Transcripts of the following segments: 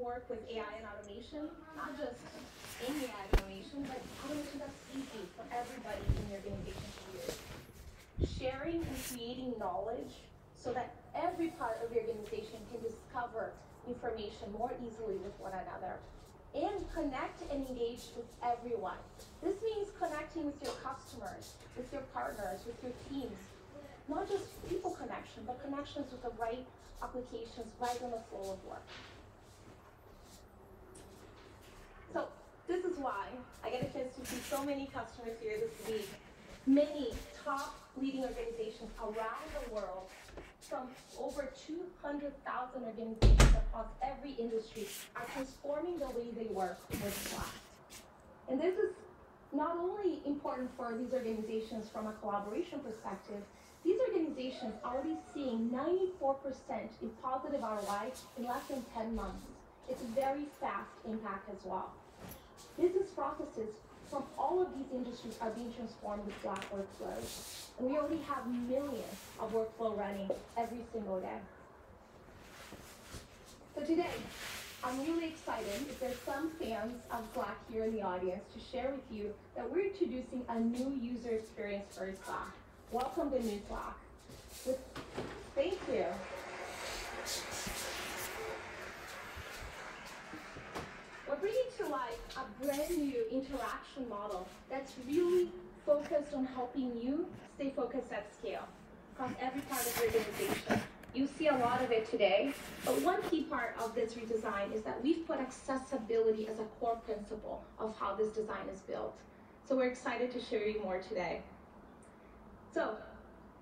work with AI and automation, not just any AI automation, but automation that's easy for everybody in your organization to use. Sharing and creating knowledge so that every part of your organization can discover information more easily with one another. And connect and engage with everyone. This means connecting with your customers, with your partners, with your teams. Not just people connection, but connections with the right applications right on the flow of work. So this is why I get a chance to see so many customers here this week. Many top leading organizations around the world, from over 200,000 organizations across every industry, are transforming the way they work with Slack. And this is not only important for these organizations from a collaboration perspective, these organizations are already seeing 94% in positive ROI in less than 10 months. It's a very fast impact as well. Business processes from all of these industries are being transformed with Slack workflows. And we already have millions of workflow running every single day. So today, I'm really excited, if there's some fans of Slack here in the audience, to share with you that we're introducing a new user experience for Slack. Welcome to New Slack. Thank you. We're bringing to life a brand new interaction model that's really focused on helping you stay focused at scale across every part of your organization. You see a lot of it today, but one key part of this redesign is that we've put accessibility as a core principle of how this design is built. So we're excited to share you more today. So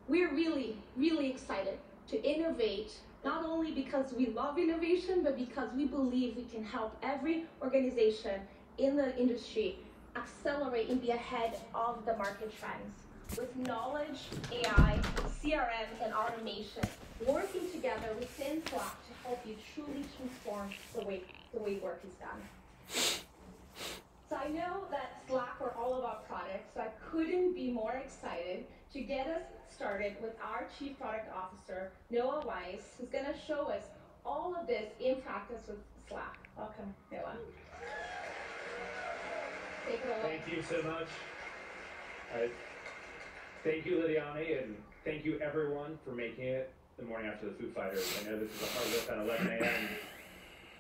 we're really, really excited to innovate, not only because we love innovation, but because we believe we can help every organization in the industry accelerate and be ahead of the market trends with knowledge, AI, CRM, and automation working together within Slack to help you truly transform the way work is done. So I know that Slack, we're all about products, so I couldn't be more excited to get us started with our Chief Product Officer, Noah Weiss, who's going to show us all of this in practice with Slack. Welcome, Noah. Take it away. Thank you so much. Thank you, Lydiane, and thank you everyone for making it the morning after the Foo Fighters. I know this is a hard lift on 11 a.m.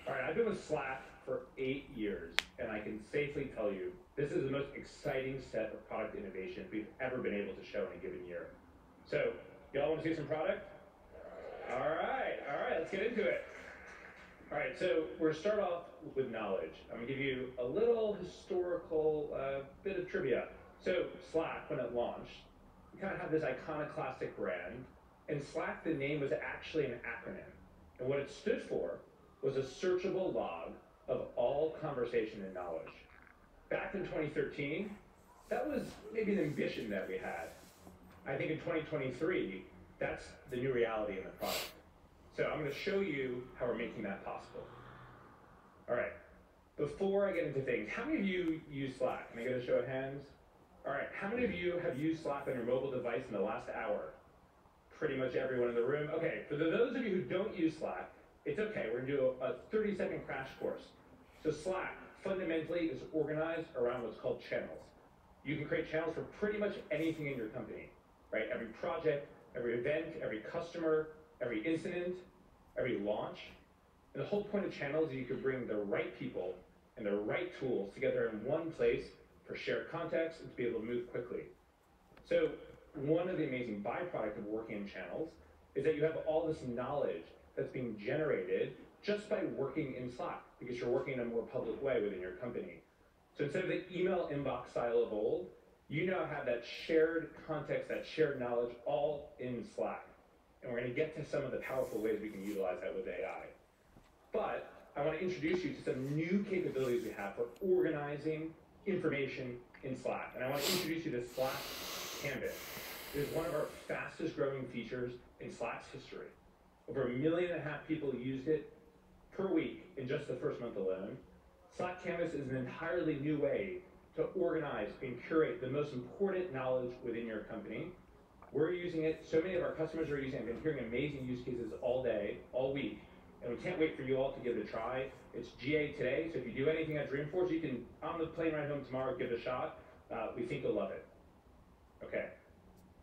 All right, I've been with Slack for 8 years, and I can safely tell you this is the most exciting set of product innovations we've ever been able to show in a given year. So, y'all want to see some product? All right, let's get into it. All right, so we're going to start off with knowledge. I'm going to give you a little historical bit of trivia. So Slack, when it launched, we kind of have this iconoclastic brand, and Slack, the name, was actually an acronym. And what it stood for was a searchable log of all conversation and knowledge. Back in 2013, that was maybe an ambition that we had. I think in 2023, that's the new reality in the product. So I'm going to show you how we're making that possible. All right, before I get into things, how many of you use Slack? Can I get a show of hands? All right, how many of you have used Slack on your mobile device in the last hour? Pretty much everyone in the room. Okay, for those of you who don't use Slack, it's okay. We're going to do a 30-second crash course. So Slack fundamentally is organized around what's called channels. You can create channels for pretty much anything in your company, right? Every project, every event, every customer, every incident, every launch. And the whole point of channels is you can bring the right people and the right tools together in one place for shared context and to be able to move quickly. So one of the amazing byproducts of working in channels is that you have all this knowledge that's being generated just by working in Slack, because you're working in a more public way within your company. So instead of the email inbox style of old, you now have that shared context, that shared knowledge all in Slack. And we're going to get to some of the powerful ways we can utilize that with AI. But I want to introduce you to some new capabilities we have for organizing information in Slack. And I want to introduce you to Slack Canvas. It is one of our fastest growing features in Slack's history. Over 1.5 million people used it per week in just the first month alone. Slack Canvas is an entirely new way to organize and curate the most important knowledge within your company. We're using it, so many of our customers are using it. I've been hearing amazing use cases all day, all week, and we can't wait for you all to give it a try. It's GA today, so if you do anything at Dreamforce, you can, on the plane ride home tomorrow, give it a shot. We think you'll love it. Okay,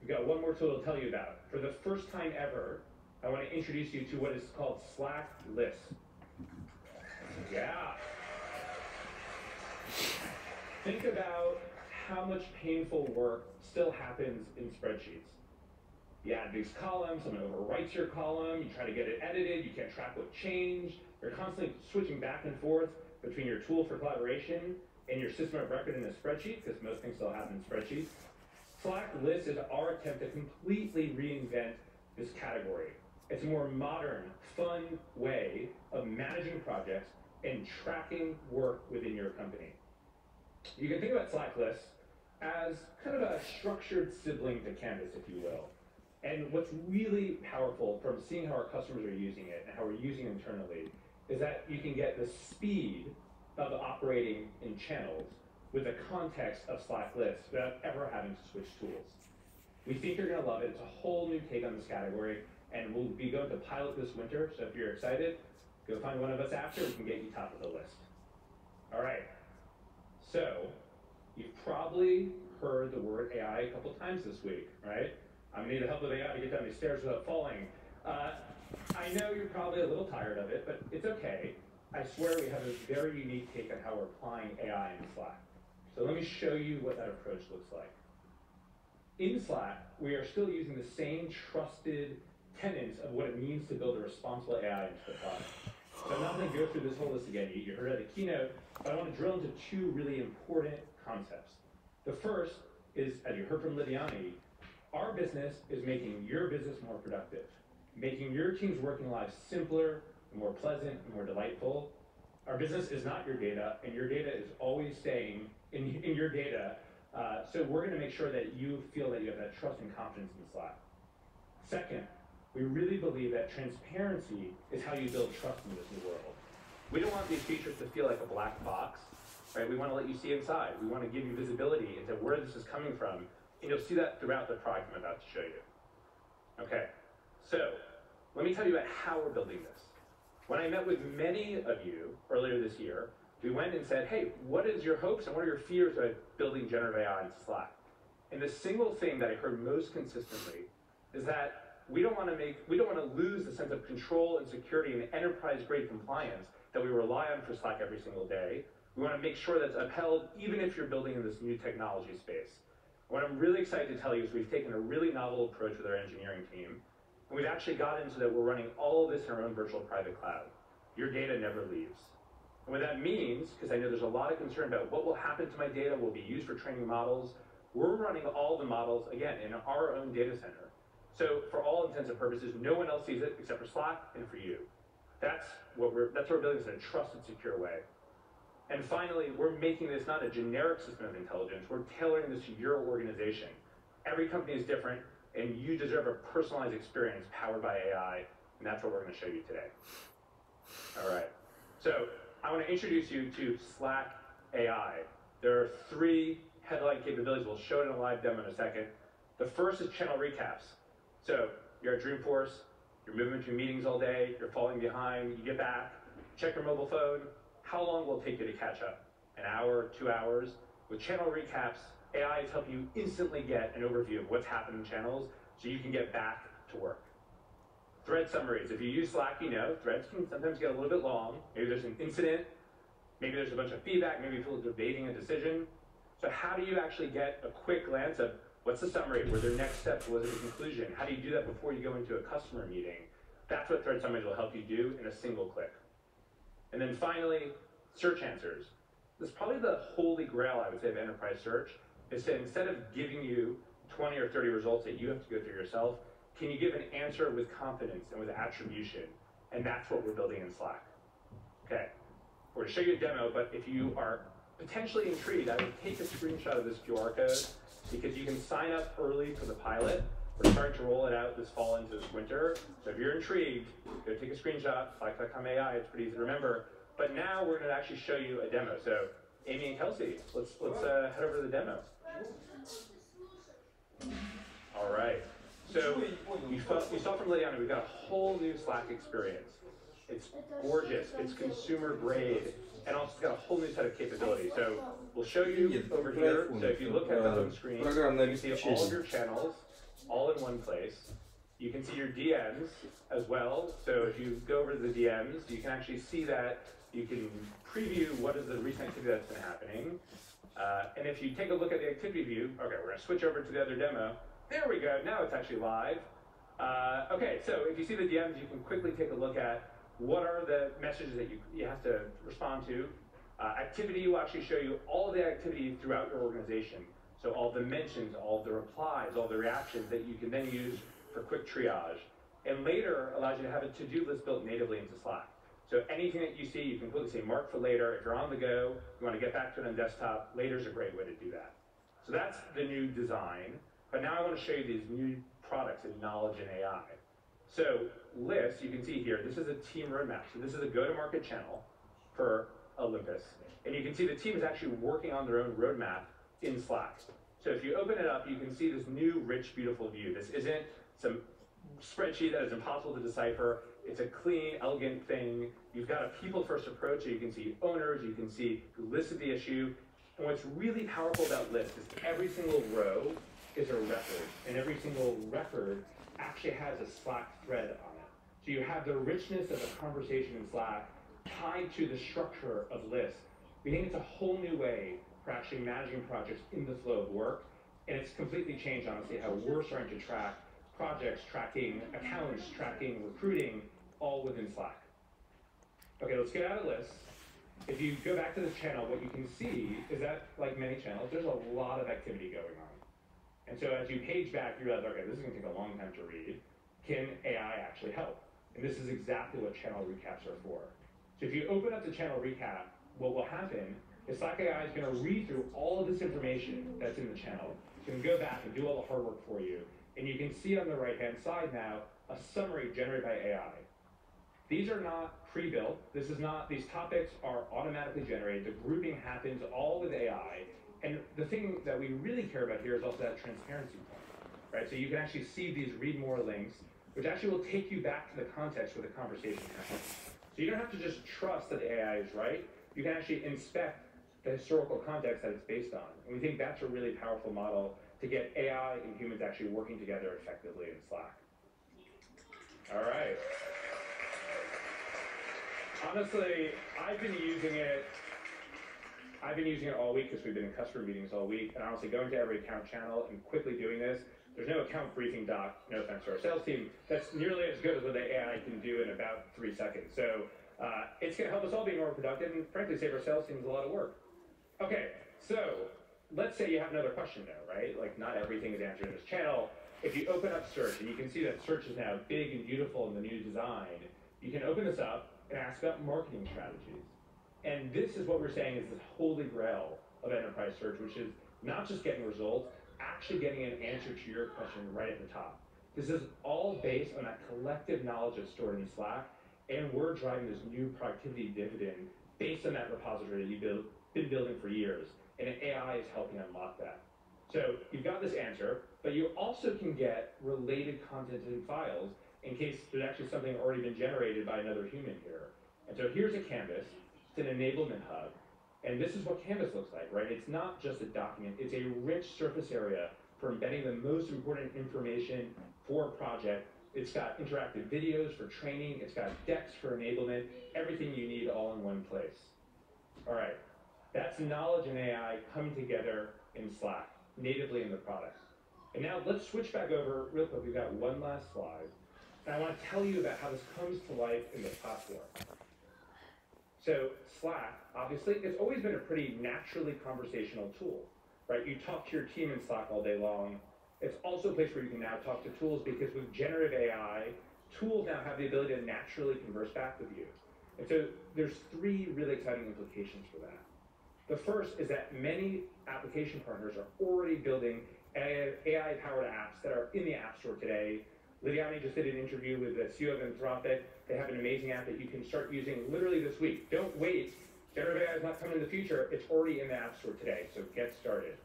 we've got one more tool to tell you about. For the first time ever, I want to introduce you to what is called Slack lists. Yeah. Think about how much painful work still happens in spreadsheets. You add these columns, someone overwrites your column, you try to get it edited, you can't track what changed, you're constantly switching back and forth between your tool for collaboration and your system of record in a spreadsheet, because most things still happen in spreadsheets. Slack lists is our attempt to completely reinvent this category. It's a more modern, fun way of managing projects and tracking work within your company. You can think about Slack lists as kind of a structured sibling to Canvas, if you will. And what's really powerful from seeing how our customers are using it and how we're using it internally is that you can get the speed of operating in channels with the context of Slack lists without ever having to switch tools. We think you're going to love it. It's a whole new take on this category, and we'll be going to pilot this winter, so if you're excited, go find one of us after, we can get you top of the list. All right, so you've probably heard the word AI a couple times this week, right? I'm gonna need the help of AI to get down these stairs without falling. I know you're probably a little tired of it, but it's okay. I swear we have a very unique take on how we're applying AI in Slack. So let me show you what that approach looks like. In Slack, we are still using the same trusted tenets of what it means to build a responsible AI into the product. So I'm not going to go through this whole list again. You heard it at the keynote, but I want to drill into two really important concepts. The first is, as you heard from Lydiane, our business is making your business more productive, making your team's working lives simpler, and more pleasant, and more delightful. Our business is not your data, and your data is always staying in your data. So we're going to make sure that you feel that you have that trust and confidence in Slack. Second, we really believe that transparency is how you build trust in this new world. We don't want these features to feel like a black box, right? We want to let you see inside. We want to give you visibility into where this is coming from, and you'll see that throughout the product I'm about to show you. Okay, so let me tell you about how we're building this. When I met with many of you earlier this year, we went and said, hey, what is your hopes and what are your fears about building generative AI into Slack? And the single thing that I heard most consistently is that we don't want to lose the sense of control and security and enterprise-grade compliance that we rely on for Slack every single day. We want to make sure that's upheld even if you're building in this new technology space. What I'm really excited to tell you is we've taken a really novel approach with our engineering team, and we've actually gotten so that we're running all of this in our own virtual private cloud. Your data never leaves. And what that means, because I know there's a lot of concern about what will happen to my data, will be used for training models, we're running all the models, again, in our own data center. So for all intents and purposes, no one else sees it except for Slack and for you. That's what we're building this in a trusted, secure way. And finally, we're making this not a generic system of intelligence, we're tailoring this to your organization. Every company is different, and you deserve a personalized experience powered by AI, and that's what we're going to show you today. All right, so I want to introduce you to Slack AI. There are three headline capabilities. We'll show it in a live demo in a second. The first is channel recaps. So you're at Dreamforce, you're moving between meetings all day, you're falling behind, you get back, check your mobile phone. How long will it take you to catch up? An hour, 2 hours? With channel recaps, AI is helping you instantly get an overview of what's happened in channels so you can get back to work. Thread summaries. If you use Slack, you know threads can sometimes get a little bit long. Maybe there's an incident, maybe there's a bunch of feedback, maybe people are debating a decision. So how do you actually get a quick glance of what's the summary? Were there next steps? Was it a conclusion? How do you do that before you go into a customer meeting? That's what thread summaries will help you do in a single click. And then finally, search answers. This is probably the holy grail, I would say, of enterprise search, is that instead of giving you 20 or 30 results that you have to go through yourself, can you give an answer with confidence and with attribution? And that's what we're building in Slack. Okay, we're going to show you a demo, but if you are potentially intrigued, I would take a screenshot of this QR code because you can sign up early for the pilot. We're starting to roll it out this fall into this winter. So if you're intrigued, go take a screenshot, Slack.com/AI, it's pretty easy to remember. But now we're going to actually show you a demo. So Amy and Kelsey, let's head over to the demo. All right. So you saw from Lydiane, we've got a whole new Slack experience. It's gorgeous, it's consumer grade, and also it's got a whole new set of capabilities. So we'll show you over here. So if you look at the home screen, you can see all of your channels all in one place. You can see your DMs as well. So if you go over to the DMs, you can actually see that. You can preview what is the recent activity that's been happening. And if you take a look at the activity view, okay, we're going to switch over to the other demo. There we go. Now it's actually live. Okay, so if you see the DMs, you can quickly take a look at what are the messages that you have to respond to. Activity will actually show you all the activity throughout your organization. So all the mentions, all the replies, all the reactions that you can then use for quick triage. And later allows you to have a to-do list built natively into Slack. So anything that you see, you can quickly say mark for later. If you're on the go, you want to get back to it on desktop, later's a great way to do that. So that's the new design. But now I want to show you these new products in knowledge and AI. So lists, you can see here, this is a team roadmap. So this is a go-to-market channel for Olympus. And you can see the team is actually working on their own roadmap in Slack. So if you open it up, you can see this new, rich, beautiful view. This isn't some spreadsheet that is impossible to decipher. It's a clean, elegant thing. You've got a people-first approach, so you can see owners, you can see who listed the issue. And what's really powerful about lists is every single row is a record, and every single record actually has a Slack thread on it. So you have the richness of a conversation in Slack tied to the structure of lists. We think it's a whole new way for actually managing projects in the flow of work, and it's completely changed, honestly, how we're starting to track projects, tracking accounts, tracking recruiting, all within Slack. Okay, let's get out of lists. If you go back to this channel, what you can see is that, like many channels, there's a lot of activity going on. And so as you page back, you realize, okay, this is going to take a long time to read. Can AI actually help? And this is exactly what channel recaps are for. So if you open up the channel recap, what will happen is Slack AI is going to read through all of this information that's in the channel. It's going to go back and do all the hard work for you. And you can see on the right-hand side now a summary generated by AI. These are not pre-built. This is not, these topics are automatically generated. The grouping happens all with AI. And the thing that we really care about here is also that transparency point, right? So you can actually see these read more links, which actually will take you back to the context where the conversation happens. So you don't have to just trust that the AI is right. You can actually inspect the historical context that it's based on. And we think that's a really powerful model to get AI and humans actually working together effectively in Slack. All right. Honestly, I've been using it all week because we've been in customer meetings all week, and honestly, going to every account channel and quickly doing this, there's no account briefing doc, no offense to our sales team, that's nearly as good as what the AI can do in about 3 seconds. So it's going to help us all be more productive and frankly save our sales teams a lot of work. Okay, so let's say you have another question though, right? Like not everything is answered in this channel. If you open up search, and you can see that search is now big and beautiful in the new design, you can open this up and ask about marketing strategies. And this is what we're saying is the holy grail of enterprise search, which is not just getting results, actually getting an answer to your question right at the top. This is all based on that collective knowledge that's stored in Slack, and we're driving this new productivity dividend based on that repository that you've been building for years, and AI is helping unlock that. So you've got this answer, but you also can get related content and files in case there's actually something already been generated by another human here. And so here's a canvas. It's an enablement hub. And this is what Canvas looks like, right? It's not just a document. It's a rich surface area for embedding the most important information for a project. It's got interactive videos for training. It's got decks for enablement. Everything you need all in one place. All right. That's knowledge and AI coming together in Slack, natively in the product. And now let's switch back over real quick. We've got one last slide. And I want to tell you about how this comes to life in the platform. So Slack, obviously, it's always been a pretty naturally conversational tool, right? You talk to your team in Slack all day long. It's also a place where you can now talk to tools because with generative AI, tools now have the ability to naturally converse back with you. And so there's 3 really exciting implications for that. The first is that many application partners are already building AI-powered apps that are in the App Store today. Lydiane just did an interview with the CEO of Anthropic. They have an amazing app that you can start using literally this week. Don't wait. Generative AI is not coming in the future. It's already in the App Store today, so get started.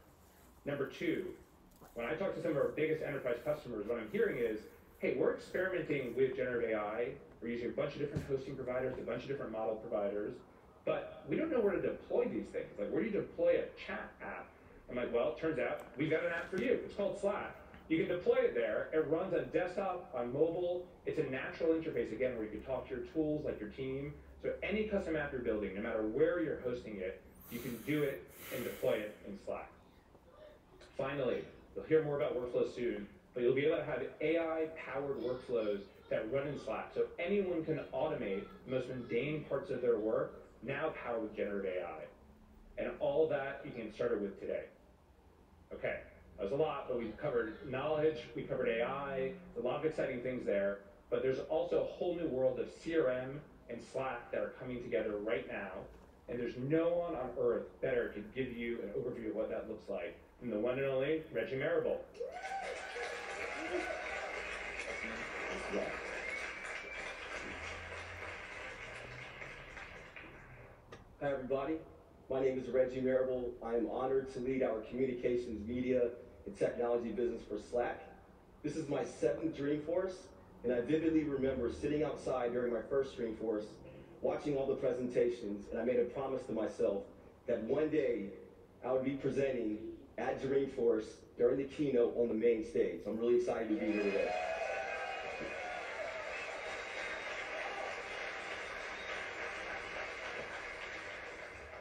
Number 2, when I talk to some of our biggest enterprise customers, what I'm hearing is, hey, we're experimenting with generative AI. We're using a bunch of different hosting providers, a bunch of different model providers, but we don't know where to deploy these things. Like, where do you deploy a chat app? I'm like, well, it turns out we've got an app for you. It's called Slack. You can deploy it there. It runs on desktop, on mobile. It's a natural interface, again, where you can talk to your tools, like your team. So any custom app you're building, no matter where you're hosting it, you can do it and deploy it in Slack. Finally, you'll hear more about workflows soon, but you'll be able to have AI-powered workflows that run in Slack. So anyone can automate the most mundane parts of their work, now powered with generative AI. And all that you can get started with today. Okay, that was a lot, but we covered knowledge, we covered AI, a lot of exciting things there, but there's also a whole new world of CRM and Slack that are coming together right now, and there's no one on earth better to give you an overview of what that looks like than the one and only Reggie Marable. Hi everybody, my name is Reggie Marable. I am honored to lead our communications, media, and technology business for Slack. This is my 7th Dreamforce, and I vividly remember sitting outside during my first Dreamforce, watching all the presentations, and I made a promise to myself that one day I would be presenting at Dreamforce during the keynote on the main stage. So I'm really excited to be here today.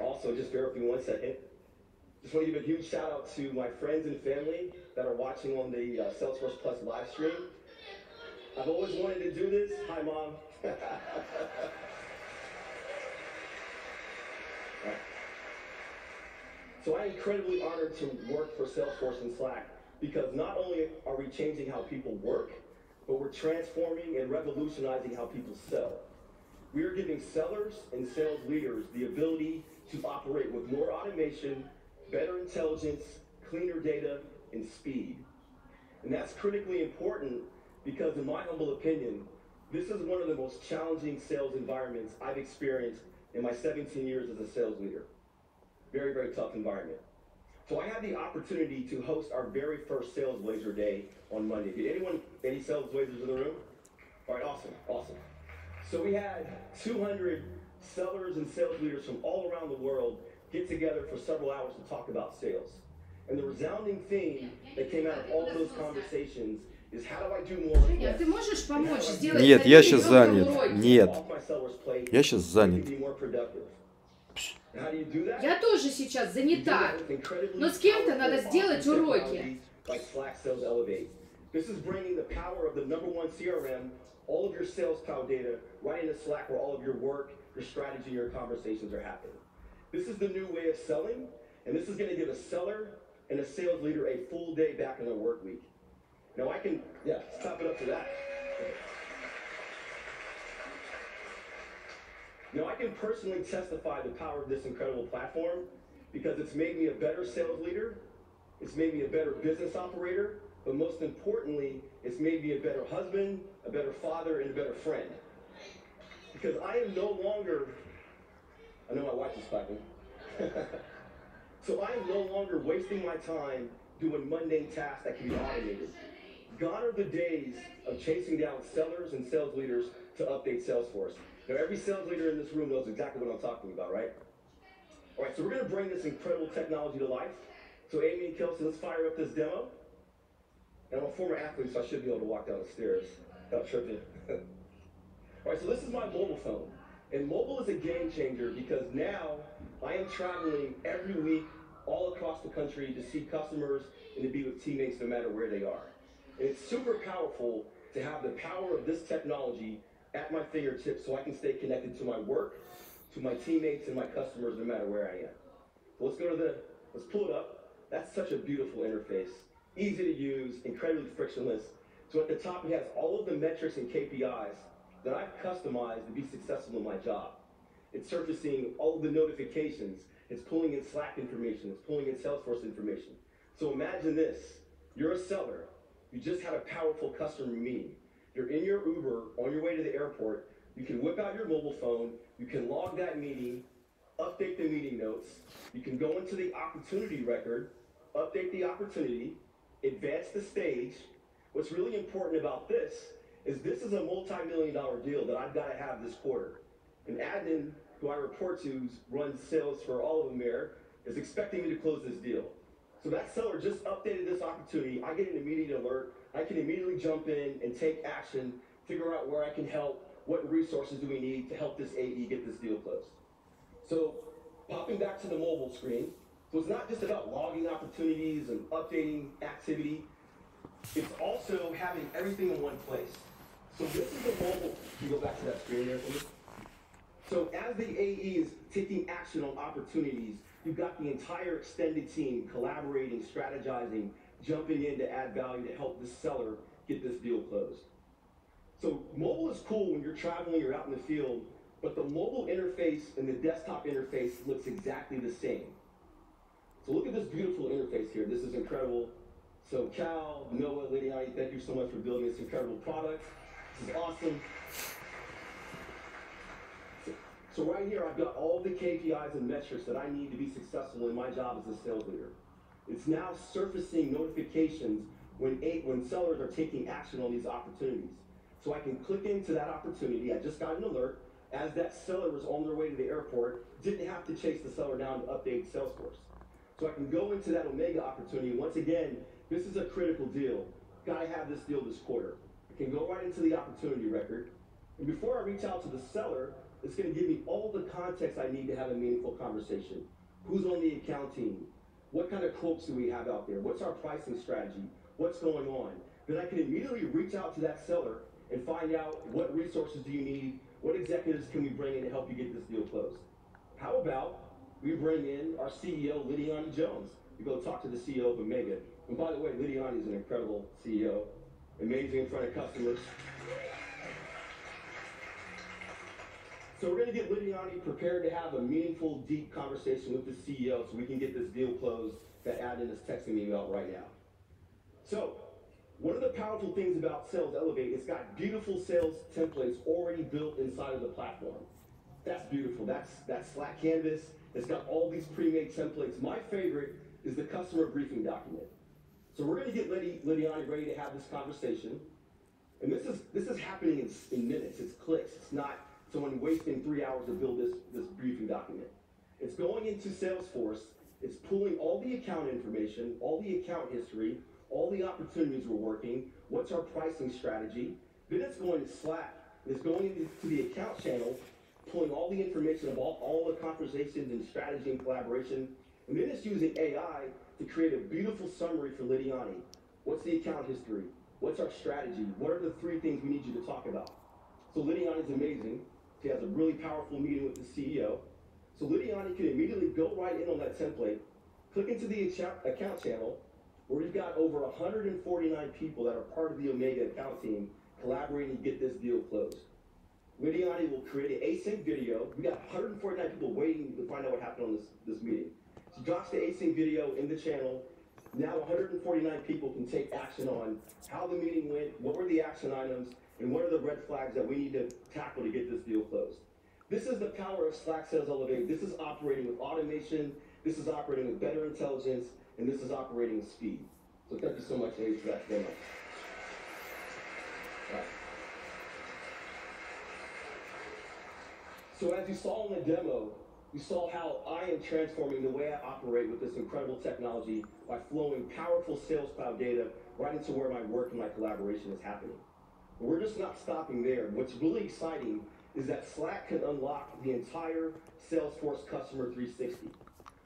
Also, just bear with me 1 second. Just want to give a huge shout out to my friends and family that are watching on the Salesforce Plus live stream. I've always wanted to do this. Hi, Mom. So I'm incredibly honored to work for Salesforce and Slack because not only are we changing how people work, but we're transforming and revolutionizing how people sell. We are giving sellers and sales leaders the ability to operate with more automation, better intelligence, cleaner data, and speed. And that's critically important because, in my humble opinion, this is one of the most challenging sales environments I've experienced in my 17 years as a sales leader. Very, very tough environment. So I had the opportunity to host our very first Sales Blazer Day on Monday. Did any Sales Blazers in the room? All right, awesome, awesome. So we had 200 sellers and sales leaders from all around the world get together for several hours to talk about sales. And the resounding theme that came out of all of those conversations is how do I do more with less? Ты можешь помочь сделать? Нет, я сейчас занят. Нет, я сейчас занят. Я тоже сейчас занята, но с кем-то надо сделать уроки. This is bringing the power of the #1 CRM, all of your sales cloud data, right into Slack where all of your work, your strategy, your conversations are happening. This is the new way of selling, and this is going to give a seller and a sales leader a full day back in their work week. Now I can, stop it up to that. Now I can personally testify the power of this incredible platform because it's made me a better sales leader, it's made me a better business operator, but most importantly, it's made me a better husband, a better father, and a better friend. Because I am no longer, I know my wife is clapping. So I am no longer wasting my time doing mundane tasks that can be automated. Gone are the days of chasing down sellers and sales leaders to update Salesforce. Now every sales leader in this room knows exactly what I'm talking about, right? All right, so we're going to bring this incredible technology to life. So Amy and Kelsey, let's fire up this demo. And I'm a former athlete, so I should be able to walk down the stairs without tripping. All right, so this is my mobile phone. And mobile is a game changer because now I am traveling every week all across the country to see customers and to be with teammates no matter where they are. And it's super powerful to have the power of this technology at my fingertips so I can stay connected to my work, to my teammates, and my customers no matter where I am. So let's pull it up. That's such a beautiful interface. Easy to use, incredibly frictionless. So at the top, it has all of the metrics and KPIs that I've customized to be successful in my job. It's surfacing all of the notifications. It's pulling in Slack information. It's pulling in Salesforce information. So imagine this. You're a seller. You just had a powerful customer meeting. You're in your Uber on your way to the airport. You can whip out your mobile phone. You can log that meeting, update the meeting notes. You can go into the opportunity record, update the opportunity, advance the stage, What's really important about this is a multi-million-dollar deal that I've got to have this quarter. An admin who I report to runs sales for all of America is expecting me to close this deal. So that seller just updated this opportunity. I get an immediate alert. I can immediately jump in and take action, figure out where I can help, what resources do we need to help this AE get this deal closed. So popping back to the mobile screen, so it's not just about logging opportunities and updating activity. It's also having everything in one place. So this is the mobile. Can you go back to that screen there for me? So as the AE is taking action on opportunities, you've got the entire extended team collaborating, strategizing, jumping in to add value to help this seller get this deal closed. So mobile is cool when you're traveling, you're out in the field, but the mobile interface and the desktop interface looks exactly the same. So look at this beautiful interface here. This is incredible. So Cal, Noah, Lydiane, thank you so much for building this incredible product. This is awesome. So right here, I've got all the KPIs and metrics that I need to be successful in my job as a sales leader. It's now surfacing notifications when sellers are taking action on these opportunities. So I can click into that opportunity. I just got an alert as that seller was on their way to the airport, didn't have to chase the seller down to update Salesforce. So I can go into that Omega opportunity. Once again, this is a critical deal. Gotta have this deal this quarter. I can go right into the opportunity record. And before I reach out to the seller, it's going to give me all the context I need to have a meaningful conversation. Who's on the account team? What kind of quotes do we have out there? What's our pricing strategy? What's going on? Then I can immediately reach out to that seller and find out what resources do you need, what executives can we bring in to help you get this deal closed. How about we bring in our CEO, Lydiane Jones. We go talk to the CEO of Omega. And by the way, Lydiane is an incredible CEO, amazing in front of customers. So we're going to get Lydiane prepared to have a meaningful, deep conversation with the CEO so we can get this deal closed that admin is texting me about right now. So one of the powerful things about Sales Elevate, it's got beautiful sales templates already built inside of the platform. That's beautiful. That's Slack Canvas. It's got all these pre-made templates. My favorite is the customer briefing document. So we're going to get Lydiane ready to have this conversation. And this is happening in minutes. It's clicks. It's not someone wasting 3 hours to build this briefing document. It's going into Salesforce. It's pulling all the account information, all the account history, all the opportunities we're working, what's our pricing strategy. Then it's going to Slack. It's going into the account channel, pulling all the information about all the conversations and strategy and collaboration. And then it's using AI to create a beautiful summary for Lydiane. What's the account history? What's our strategy? What are the 3 things we need you to talk about? So Lydiane is amazing. She has a really powerful meeting with the CEO. So Lydiane can immediately go right in on that template, click into the account channel, where we've got over 149 people that are part of the Omega account team collaborating to get this deal closed. Lydiane will create an async video. We got 149 people waiting to find out what happened on this meeting. She drops the async video in the channel. Now 149 people can take action on how the meeting went, what were the action items, and what are the red flags that we need to tackle to get this deal closed. This is the power of Slack Sales Elevate. This is operating with automation. This is operating with better intelligence. And this is operating with speed. So thank you so much, Ace, for that demo. Right. So as you saw in the demo, you saw how I am transforming the way I operate with this incredible technology by flowing powerful Sales Cloud data right into where my work and my collaboration is happening. But we're just not stopping there. What's really exciting is that Slack can unlock the entire Salesforce Customer 360.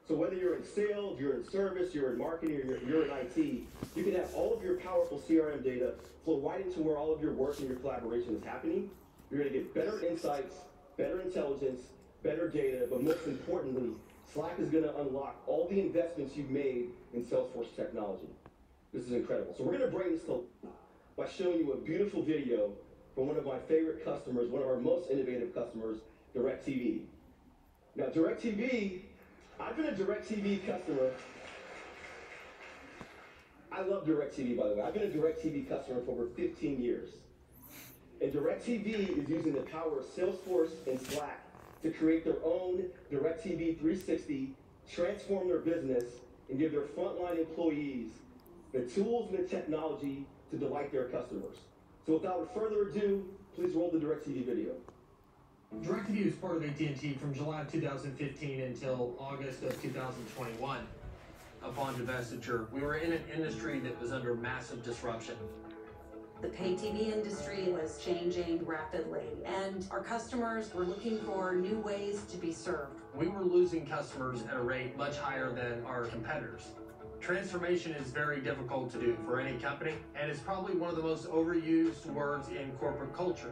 So whether you're in sales, you're in service, you're in marketing, or you're in IT, you can have all of your powerful CRM data flow right into where all of your work and your collaboration is happening. You're going to get better insights, better intelligence, better data, but most importantly, Slack is going to unlock all the investments you've made in Salesforce technology. This is incredible. So we're going to bring this to life by showing you a beautiful video from one of my favorite customers, one of our most innovative customers, DirecTV. Now, DirecTV, I've been a DirecTV customer. I love DirecTV, by the way. I've been a DirecTV customer for over 15 years. And DirecTV is using the power of Salesforce and Slack to create their own DirecTV 360, transform their business, and give their frontline employees the tools and the technology to delight their customers. So without further ado, please roll the DirecTV video. DirecTV was part of AT&T from July of 2015 until August of 2021. Upon divestiture, we were in an industry that was under massive disruption. The pay TV industry was changing rapidly, and our customers were looking for new ways to be served. We were losing customers at a rate much higher than our competitors. Transformation is very difficult to do for any company, and it's probably one of the most overused words in corporate culture.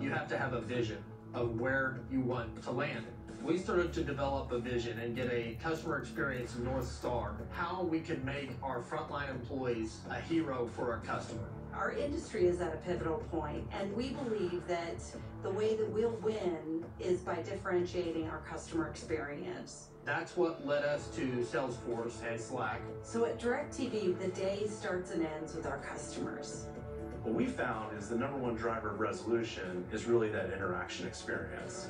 You have to have a vision of where you want to land. We started to develop a vision and get a customer experience North Star, how we could make our frontline employees a hero for our customer. Our industry is at a pivotal point, and we believe that the way that we'll win is by differentiating our customer experience. That's what led us to Salesforce and Slack. So at DirecTV, the day starts and ends with our customers. What we found is the #1 driver of resolution is really that interaction experience.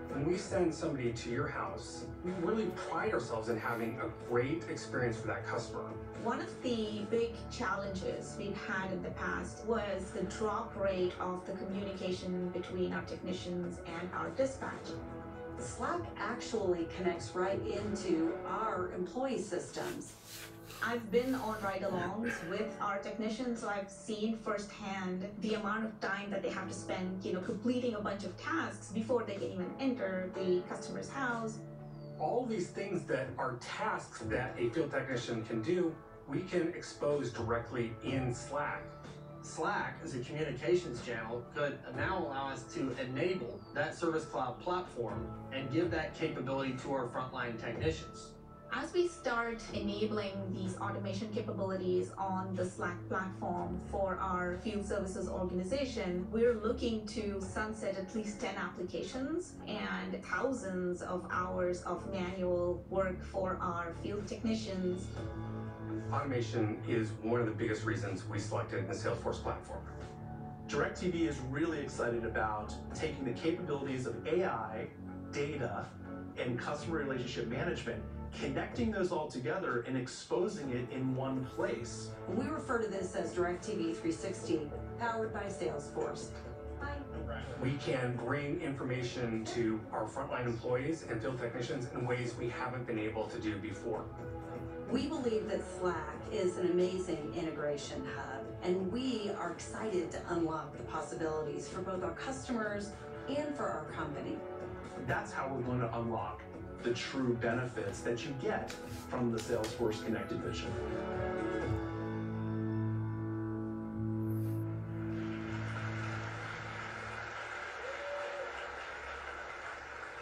When we send somebody to your house, we really pride ourselves in having a great experience for that customer. One of the big challenges we've had in the past was the drop rate of the communication between our technicians and our dispatch. Slack actually connects right into our employee systems. I've been on ride-alongs with our technicians, so I've seen firsthand the amount of time that they have to spend, completing a bunch of tasks before they can even enter the customer's house. All these things that are tasks that a field technician can do, we can expose directly in Slack. Slack, as a communications channel, could now allow us to enable that Service Cloud platform and give that capability to our frontline technicians. As we start enabling these automation capabilities on the Slack platform for our field services organization, we're looking to sunset at least 10 applications and thousands of hours of manual work for our field technicians. Automation is one of the biggest reasons we selected the Salesforce platform. DirecTV is really excited about taking the capabilities of AI, data, and customer relationship management, connecting those all together and exposing it in one place. We refer to this as DirecTV 360, powered by Salesforce. Hi. We can bring information to our frontline employees and field technicians in ways we haven't been able to do before. We believe that Slack is an amazing integration hub, and we are excited to unlock the possibilities for both our customers and for our company. That's how we're going to unlock the true benefits that you get from the Salesforce Connected Vision.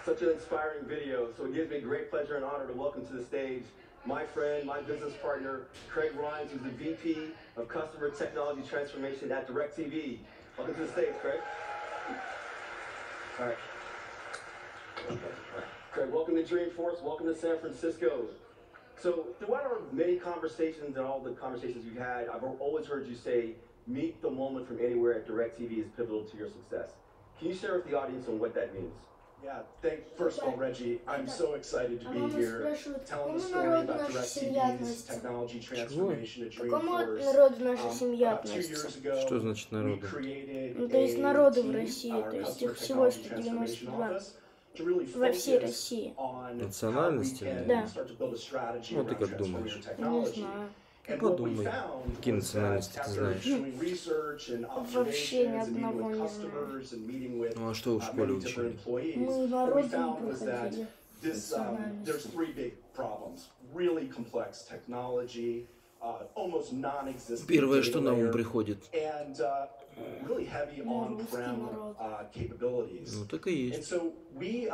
Such an inspiring video, so it gives me great pleasure and honor to welcome to the stage my friend, my business partner, Craig Rhines, who's the VP of Customer Technology Transformation at DirecTV. Welcome to the stage, Craig. All right. Craig, welcome to Dreamforce, welcome to San Francisco. So throughout our many conversations and all the conversations you've had, I've always heard you say, meet the moment from anywhere at DirecTV is pivotal to your success. Can you share with the audience on what that means? Yeah, first of all, Reggie, I'm so excited to be here telling the story about DirecTV's technology transformation at Dreamforce. Народу наша семья 2 years относится? ago, Что значит we народу? created То есть народу в a России, team, то our есть их customer всего technology 192 transformation office, to really во всей focus России. on Национальности? how we can Да. start to build a strategy Ну, ты around как transforming думаешь? your Не technology. знаю. And what we Подумай, found какие was that национальности ты after знаешь? doing research and Вообще ни observations and meeting одного with не знаю. customers and meeting with Ну а что вы в школе many different учили? employees, Мы what we народу не found was that проходили. there's Национальности. 3 big problems. Really complex technology, almost non-existent Первое, data что на ум layer, приходит. and really heavy on-prem capabilities. Ну так и And есть. so we,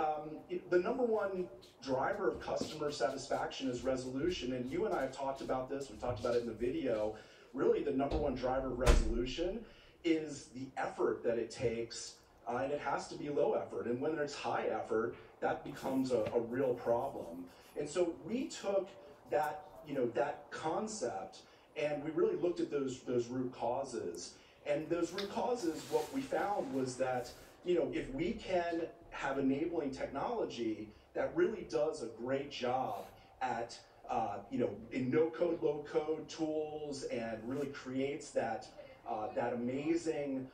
the #1 driver of customer satisfaction is resolution. And you and I have talked about this. We talked about it in the video. Really, the #1 driver of resolution is the effort that it takes, and it has to be low effort. And when there's high effort, that becomes a real problem. And so we took that, that concept, and we really looked at those root causes. And those root causes, what we found was that, if we can have enabling technology that really does a great job at in no-code, low-code tools, and really creates that amazing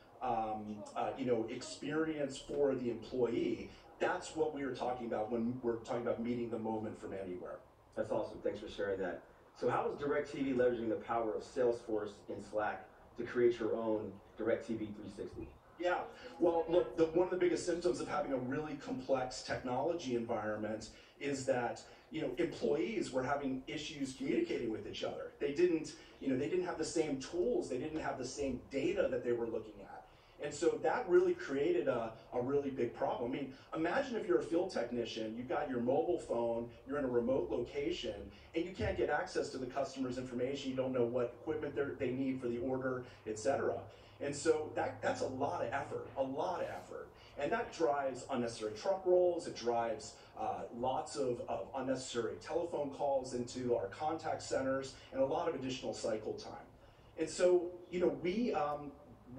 experience for the employee. That's what we are talking about when we're talking about meeting the moment from anywhere. That's awesome. Thanks for sharing that. So how is DirecTV leveraging the power of Salesforce in Slack to create your own DirecTV 360? Yeah, well, look, one of the biggest symptoms of having a really complex technology environment is that employees were having issues communicating with each other. They didn't have the same tools, they didn't have the same data that they were looking at. And so that really created a really big problem. I mean, imagine if you're a field technician, you've got your mobile phone, you're in a remote location, and you can't get access to the customer's information, you don't know what equipment they need for the order, etc. And so that's a lot of effort. And that drives unnecessary truck rolls, it drives lots of unnecessary telephone calls into our contact centers, and a lot of additional cycle time. And so,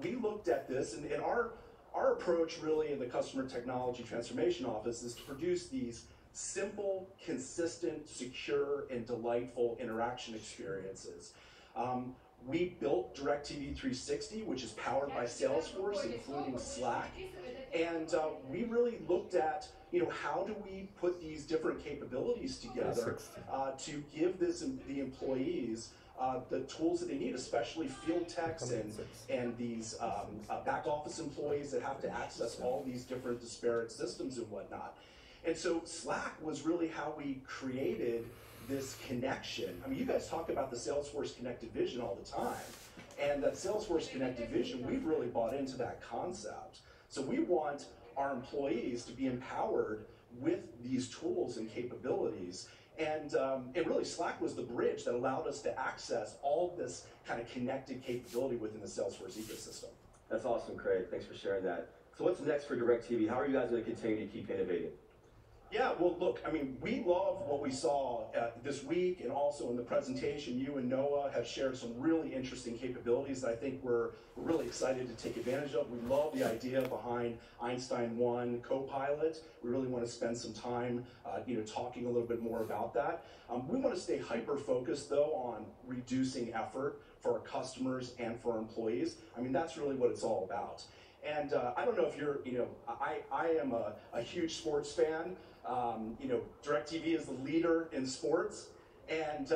we looked at this, and our approach really in the Customer Technology Transformation Office is to produce these simple, consistent, secure, and delightful interaction experiences. We built DirecTV 360, which is powered by Salesforce, including Slack, and we really looked at, how do we put these different capabilities together to give the employees the tools that they need, especially field techs and these back office employees that have to access all these different disparate systems and whatnot. And so Slack was really how we created this connection. I mean, you guys talk about the Salesforce Connected Vision all the time, and that Salesforce Connected Vision, we've really bought into that concept. So we want our employees to be empowered with these tools and capabilities. And really, Slack was the bridge that allowed us to access all this kind of connected capability within the Salesforce ecosystem. That's awesome, Craig. Thanks for sharing that. So what's next for DirecTV? How are you guys going to continue to keep innovating? Yeah, well, look, I mean, we love what we saw this week, and also in the presentation, you and Noah have shared some really interesting capabilities that I think we're really excited to take advantage of. We love the idea behind Einstein 1 Copilot. We really want to spend some time, talking a little bit more about that. We want to stay hyper-focused, though, on reducing effort for our customers and for our employees. I mean, that's really what it's all about. And I don't know if you're, I am a huge sports fan. DirecTV is the leader in sports, and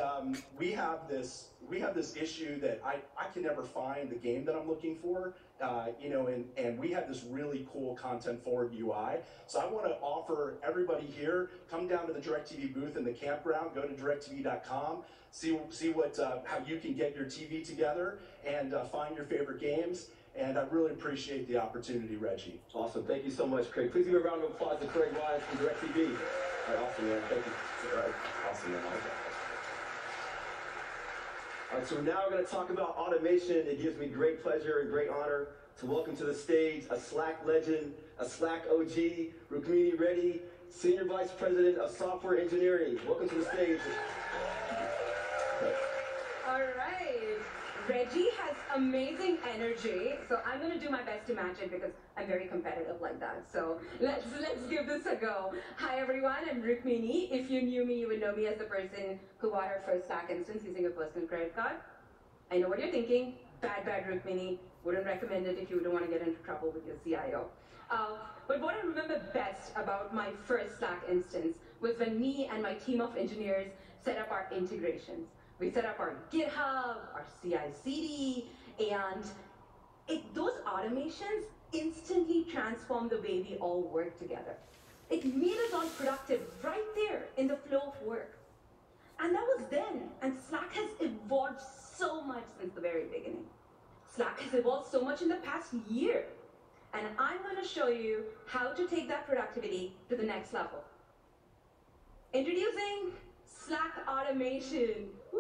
we have this issue that I can never find the game that I'm looking for, and we have this really cool content-forward UI. So I want to offer everybody here, come down to the DirecTV booth in the campground, go to directv.com, see how you can get your TV together, and find your favorite games. And I really appreciate the opportunity, Reggie. Awesome. Thank you so much, Craig. Please give a round of applause to Craig Wise from DirecTV. All right, awesome, man. Thank you. All right. Awesome, man. All right, so now we're going to talk about automation. It gives me great pleasure and great honor to welcome to the stage a Slack legend, a Slack OG, Rukmini Reddy, Senior Vice President of Software Engineering. Welcome to the stage. All right. Reggie has amazing energy, so I'm going to do my best to match it because I'm very competitive like that. So let's give this a go. Hi everyone, I'm Rukmini. If you knew me, you would know me as the person who bought her first Slack instance using a personal credit card. I know what you're thinking. Bad Rukmini. Wouldn't recommend it if you don't want to get into trouble with your CIO. But what I remember best about my first Slack instance was when me and my team of engineers set up our integrations. We set up our GitHub, our CI/CD, and those automations instantly transformed the way we all work together. It made us all productive right there in the flow of work. And that was then, and Slack has evolved so much since the very beginning. Slack has evolved so much in the past year. And I'm going to show you how to take that productivity to the next level. Introducing Slack automation. Woo!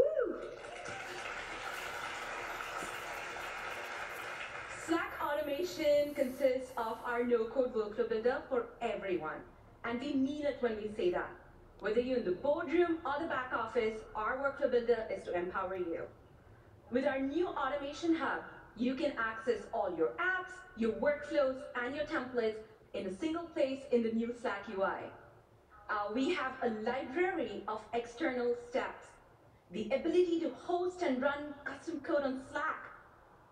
Slack automation consists of our no-code workflow builder for everyone. And we mean it when we say that. Whether you're in the boardroom or the back office, our workflow builder is to empower you. With our new automation hub, you can access all your apps, your workflows, and your templates in a single place in the new Slack UI. We have a library of external steps the ability to host and run custom code on Slack,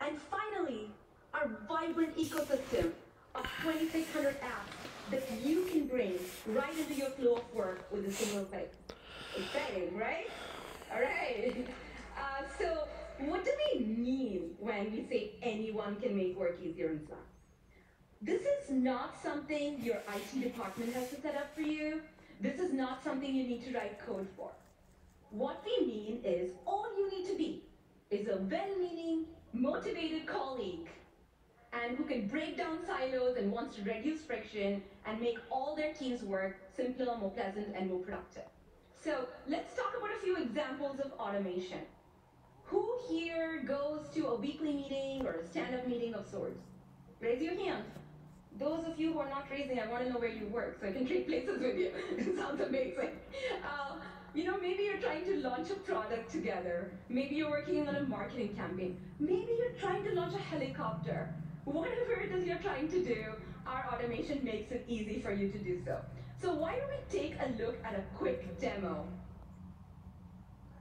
and finally, our vibrant ecosystem of 2,600 apps that you can bring right into your flow of work with a single click. Exciting, right? All right. So what do we mean when we say anyone can make work easier in Slack? This is not something your IT department has to set up for you. This is not something you need to write code for. What we mean is all you need to be is a well-meaning, motivated colleague and who can break down silos and wants to reduce friction and make all their team's work simpler, more pleasant, and more productive. So let's talk about a few examples of automation. Who here goes to a weekly meeting or a stand-up meeting of sorts? Raise your hand. Those of you who are not raising, I want to know where you work so I can trade places with you. It sounds amazing. Maybe you're trying to launch a product together. Maybe you're working on a marketing campaign. Maybe you're trying to launch a helicopter. Whatever it is you're trying to do, our automation makes it easy for you to do so. So why don't we take a look at a quick demo?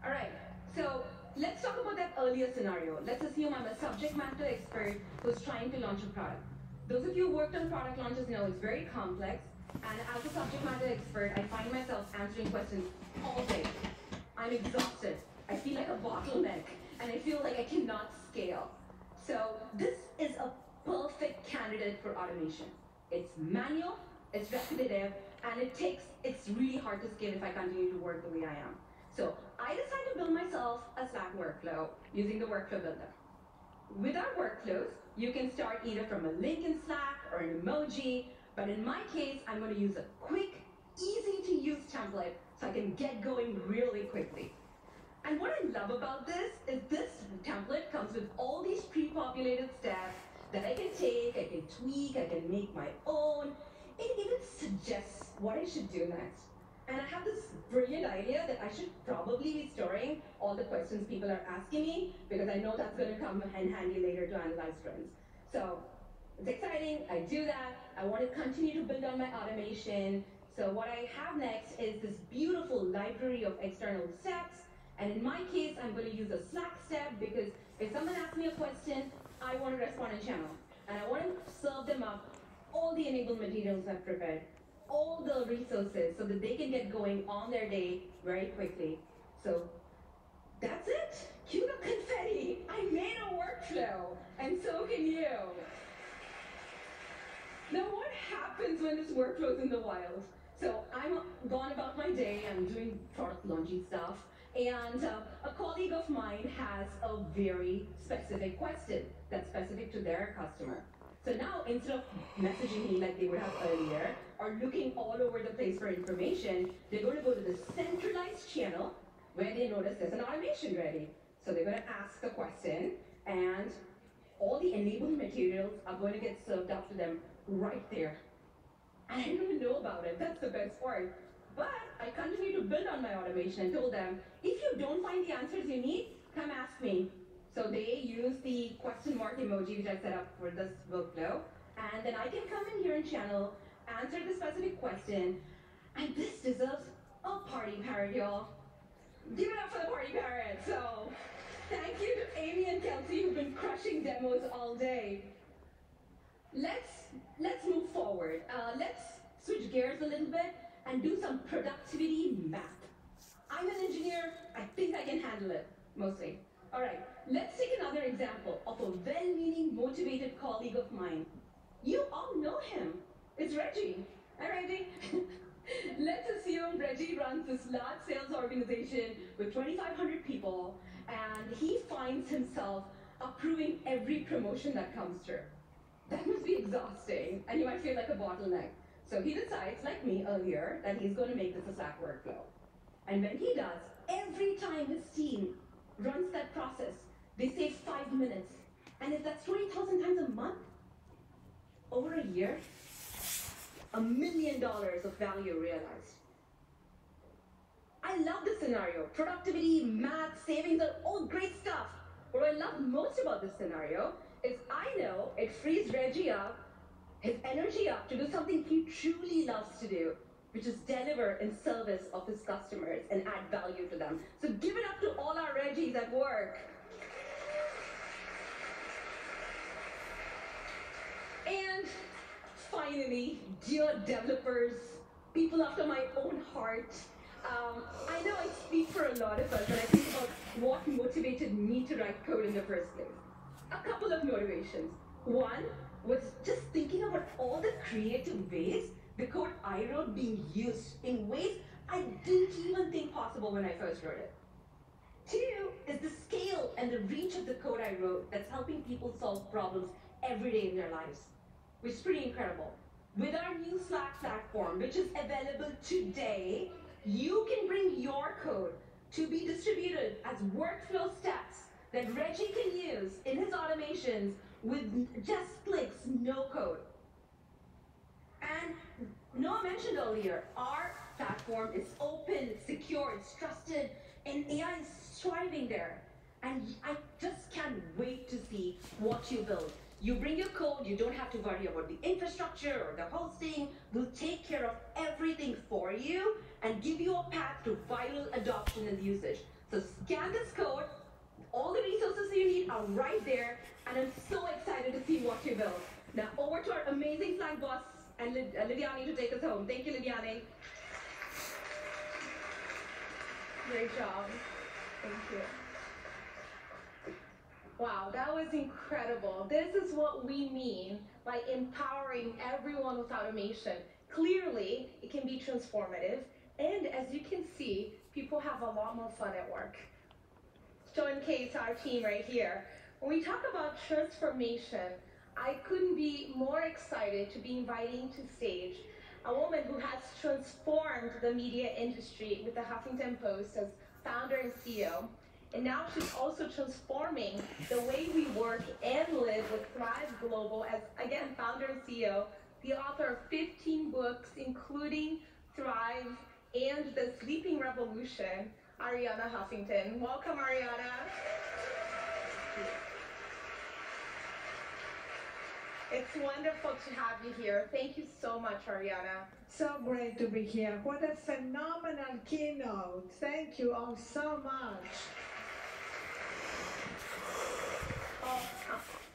All right, so let's talk about that earlier scenario. Let's assume I'm a subject matter expert who's trying to launch a product. Those of you who worked on product launches know it's very complex, and as a subject matter expert, I find myself answering questions all day. I'm exhausted. I feel like a bottleneck, and I feel like I cannot scale. So this is a perfect candidate for automation. It's manual, it's repetitive, and it's really hard to scale if I continue to work the way I am. So I decided to build myself a Slack workflow using the workflow builder. With our workflows, you can start either from a link in Slack or an emoji, but in my case, I'm going to use a quick, easy-to-use template so I can get going really quickly. And what I love about this is this template comes with all these pre-populated steps that I can take, I can tweak, I can make my own. It even suggests what I should do next. And I have this brilliant idea that I should probably be storing all the questions people are asking me because I know that's going to come in handy later to analyze trends. So it's exciting, I do that. I want to continue to build on my automation. So what I have next is this beautiful library of external steps. And in my case, I'm going to use a Slack step because if someone asks me a question, I want to respond in channel. And I want to serve them up all the enabled materials I've prepared, all the resources so that they can get going on their day very quickly. So that's it. Cue the confetti. I made a workflow, and so can you. Now what happens when this workflow is in the wild? So I'm gone about my day, I'm doing product launchy stuff, and a colleague of mine has a very specific question that's specific to their customer. So now, instead of messaging me like they would have earlier, or looking all over the place for information, they're going to go to the centralized channel where they notice there's an automation ready. So they're going to ask the question, and all the enabled materials are going to get served up to them right there. And I didn't even know about it. That's the best part. But I continue to build on my automation and told them, if you don't find the answers you need, come ask me. So they use the question mark emoji, which I set up for this workflow. And then I can come in here and channel, answer the specific question. And this deserves a party parrot, y'all. Give it up for the party parrot. So thank you to Amy and Kelsey who've been crushing demos all day. Let's move forward. Let's switch gears a little bit and do some productivity math. I'm an engineer. I think I can handle it, mostly. All right, let's take another example of a well-meaning, motivated colleague of mine. You all know him. It's Reggie. Hi, Reggie. Let's assume Reggie runs this large sales organization with 2,500 people, and he finds himself approving every promotion that comes through. That must be exhausting, and you might feel like a bottleneck. So he decides, like me earlier, that he's going to make this a Slack workflow. And when he does, every time his team runs that process, they save 5 minutes. And if that's 20,000 times a month, over a year, $1 million of value realized. I love this scenario. Productivity, math, savings are all great stuff. What I love most about this scenario is I know it frees Reggie up, his energy up to do something he truly loves to do, which which is deliver in service of his customers and add value to them. So give it up to all our Reggies at work. And finally, dear developers, people after my own heart, I know I speak for a lot of us when I think about what motivated me to write code in the first place. A couple of motivations. One was just thinking about all the creative ways the code I wrote being used in ways I didn't even think possible when I first wrote it. Two is the scale and the reach of the code I wrote that's helping people solve problems every day in their lives, which is pretty incredible. With our new Slack platform, which is available today, you can bring your code to be distributed as workflow steps that Reggie can use in his automations with just clicks, no code. And Noah mentioned earlier, our platform is open, it's secure, it's trusted, and AI is thriving there. And I just can't wait to see what you build. You bring your code, you don't have to worry about the infrastructure or the hosting. We'll take care of everything for you and give you a path to viral adoption and usage. So scan this code, all the resources you need are right there, and I'm so excited to see what you build. Now over to our amazing Slack boss and Lydiane to take us home. Thank you, Lydiane. Great job. Thank you. Wow, that was incredible. This is what we mean by empowering everyone with automation. Clearly, it can be transformative, and as you can see, people have a lot more fun at work. Join Case, our team right here. When we talk about transformation, I couldn't be more excited to be inviting to stage a woman who has transformed the media industry with the Huffington Post as founder and CEO. And now she's also transforming the way we work and live with Thrive Global as, again, founder and CEO, the author of 15 books, including Thrive and The Sleeping Revolution, Arianna Huffington. Welcome, Arianna. It's wonderful to have you here. Thank you so much, Arianna. So great to be here. What a phenomenal keynote. Thank you all so much.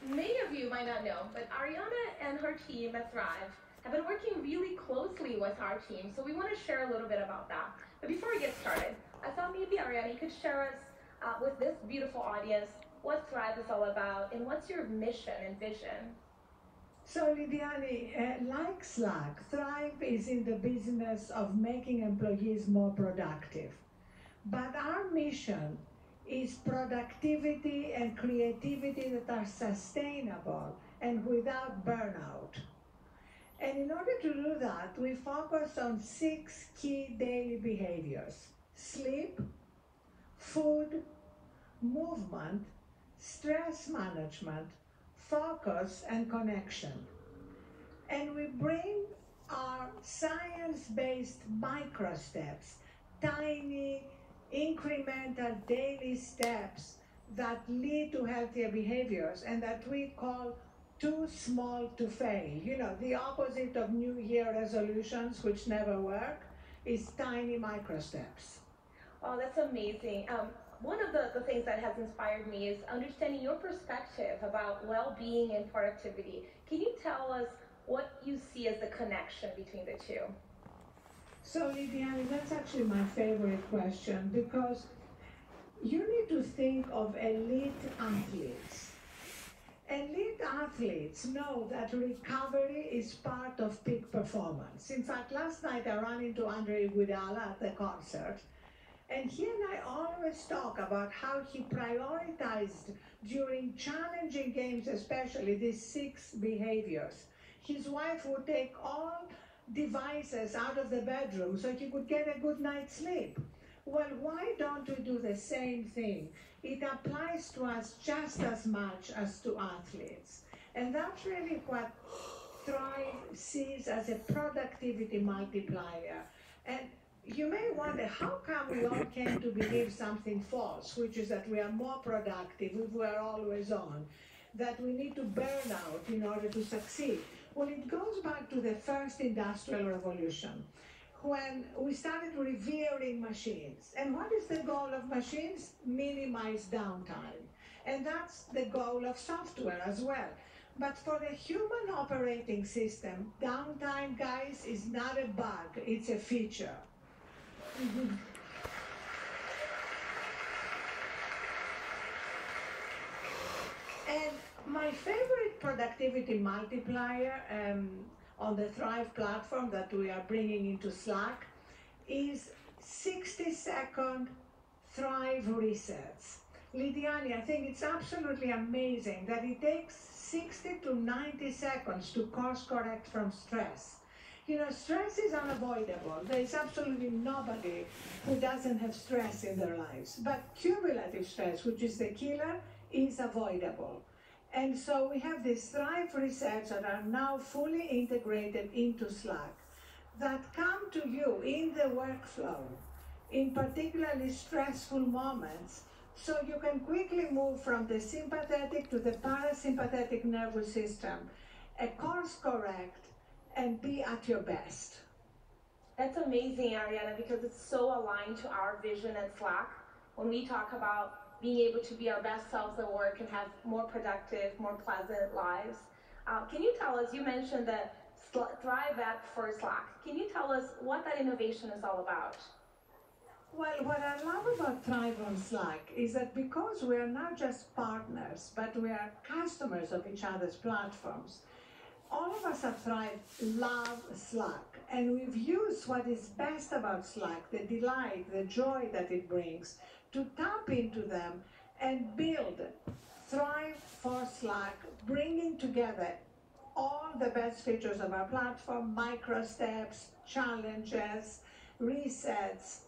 Many of you might not know, but Arianna and her team at Thrive have been working really closely with our team, so we want to share a little bit about that. But before we get started, I thought maybe Arianna, you could share us with this beautiful audience what Thrive is all about and what's your mission and vision. So Lydiane, like Slack, Thrive is in the business of making employees more productive. But our mission is productivity and creativity that are sustainable and without burnout. And in order to do that, we focus on 6 key daily behaviors: sleep, food, movement, stress management, focus, and connection. And we bring our science-based micro steps, tiny incremental daily steps that lead to healthier behaviors and that we call too small to fail. You know, the opposite of New Year resolutions, which never work, is tiny micro steps. Oh, that's amazing. One of the things that has inspired me is understanding your perspective about well-being and productivity. Can you tell us what you see as the connection between the two? So Lydiane, that's actually my favorite question, because you need to think of elite athletes. Elite athletes know that recovery is part of peak performance. In fact, last night I ran into Andre Iguodala at the concert, and he and I always talk about how he prioritized during challenging games, especially these 6 behaviors. His wife would take all devices out of the bedroom so he could get a good night's sleep. Well, why don't we do the same thing? It applies to us just as much as to athletes. And that's really what Thrive sees as a productivity multiplier. And you may wonder, how come we all came to believe something false, which is that we are more productive if we're always on, that we need to burn out in order to succeed? Well, it goes back to the first industrial revolution, when we started revering machines. And what is the goal of machines? Minimize downtime. And that's the goal of software as well. But for the human operating system, downtime, guys, is not a bug, it's a feature. And my favorite productivity multiplier on the Thrive platform that we are bringing into Slack is 60-second Thrive resets. Lydiane, I think it's absolutely amazing that it takes 60 to 90 seconds to course correct from stress. You know, stress is unavoidable. There is absolutely nobody who doesn't have stress in their lives. But cumulative stress, which is the killer, is avoidable. And so we have these Thrive resets that are now fully integrated into Slack that come to you in the workflow in particularly stressful moments, so you can quickly move from the sympathetic to the parasympathetic nervous system, course correct, and be at your best. That's amazing, Ariana, because it's so aligned to our vision at Slack when we talk about being able to be our best selves at work and have more productive, more pleasant lives. Can you tell us, you mentioned the Thrive app for Slack. Can you tell us what that innovation is all about? Well, what I love about Thrive on Slack is that because we are not just partners, but we are customers of each other's platforms, all of us at Thrive love Slack, and we've used what is best about Slack, the delight, the joy that it brings, to tap into them and build Thrive for Slack, bringing together all the best features of our platform, micro steps, challenges, resets.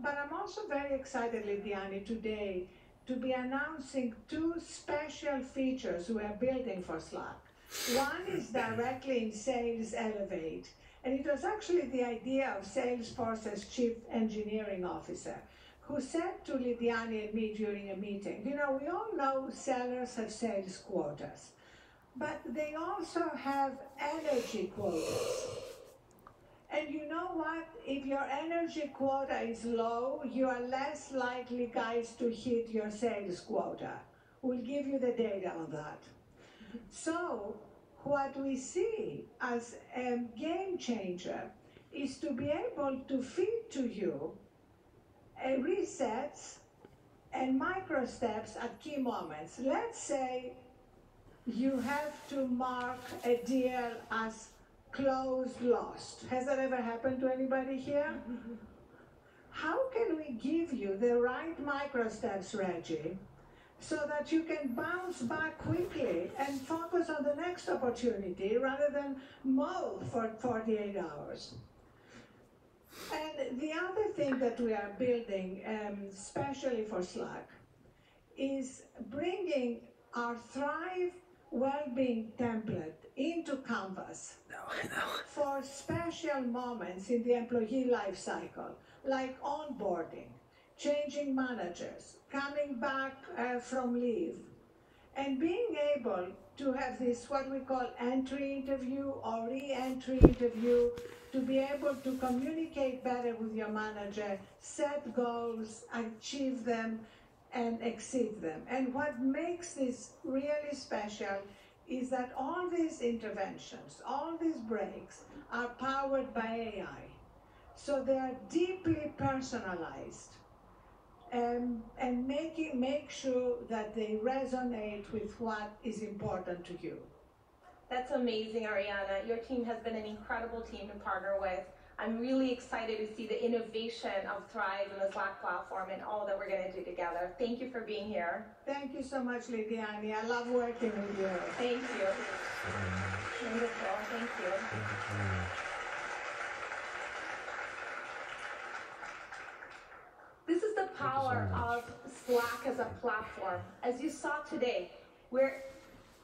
But I'm also very excited, Lydiane, today to be announcing 2 special features we are building for Slack. One is directly in Sales Elevate, and it was actually the idea of Salesforce's Chief Engineering Officer, who said to Lydiane and me during a meeting, you know, we all know sellers have sales quotas, but they also have energy quotas. And you know what? If your energy quota is low, you are less likely, guys, to hit your sales quota. We'll give you the data on that. So what we see as a game changer is to be able to feed to you resets and micro steps at key moments. Let's say you have to mark a deal as closed, lost. Has that ever happened to anybody here? How can we give you the right micro steps, Reggie, so that you can bounce back quickly and focus on the next opportunity rather than mow for 48 hours? And the other thing that we are building, especially for Slack, is bringing our Thrive well-being template into Canvas for special moments in the employee life cycle, like onboarding, changing managers, coming back from leave, and being able to have this, what we call entry interview or re-entry interview, to be able to communicate better with your manager, set goals, achieve them, and exceed them. And what makes this really special is that all these interventions, all these breaks are powered by AI. So they are deeply personalized and make sure that they resonate with what is important to you. That's amazing, Ariana. Your team has been an incredible team to partner with. I'm really excited to see the innovation of Thrive and the Slack platform and all that we're going to do together. Thank you for being here. Thank you so much, Lydiane. I love working with you. Thank you. Wonderful. Thank you. This is the power of Slack as a platform. As you saw today, we're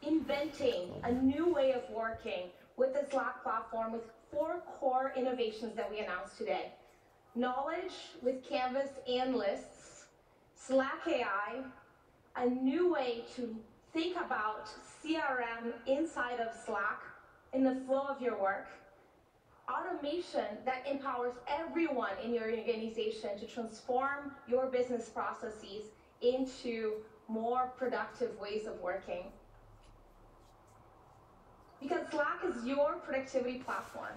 inventing a new way of working with the Slack platform with 4 core innovations that we announced today. Knowledge with Canvas and lists, Slack AI, a new way to think about CRM inside of Slack in the flow of your work, automation that empowers everyone in your organization to transform your business processes into more productive ways of working. Because Slack is your productivity platform.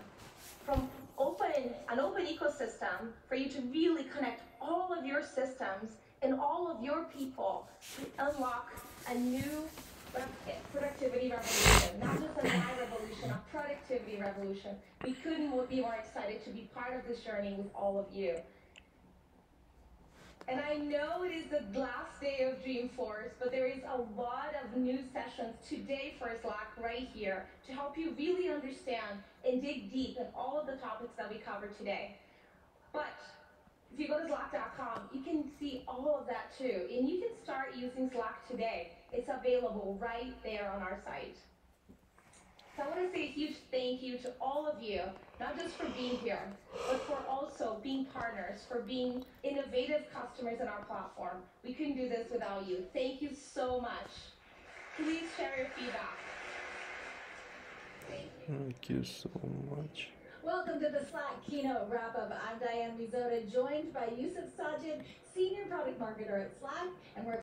From an open ecosystem for you to really connect all of your systems and all of your people to unlock a new productivity revolution, not just an AI revolution, a productivity revolution. We couldn't be more excited to be part of this journey with all of you. And I know it is the last day of Dreamforce, but there is a lot of new sessions today for Slack right here to help you really understand and dig deep in all of the topics that we covered today. But if you go to slack.com, you can see all of that too. And you can start using Slack today. It's available right there on our site. So I want to say a huge thank you to all of you, not just for being here, but for also being partners, for being innovative customers in our platform. We couldn't do this without you. Thank you so much. Please share your feedback. Thank you so much. Welcome to the Slack keynote wrap-up. I'm Diane Risota, joined by Yusuf Sajid, Senior Product Marketer at Slack, and we're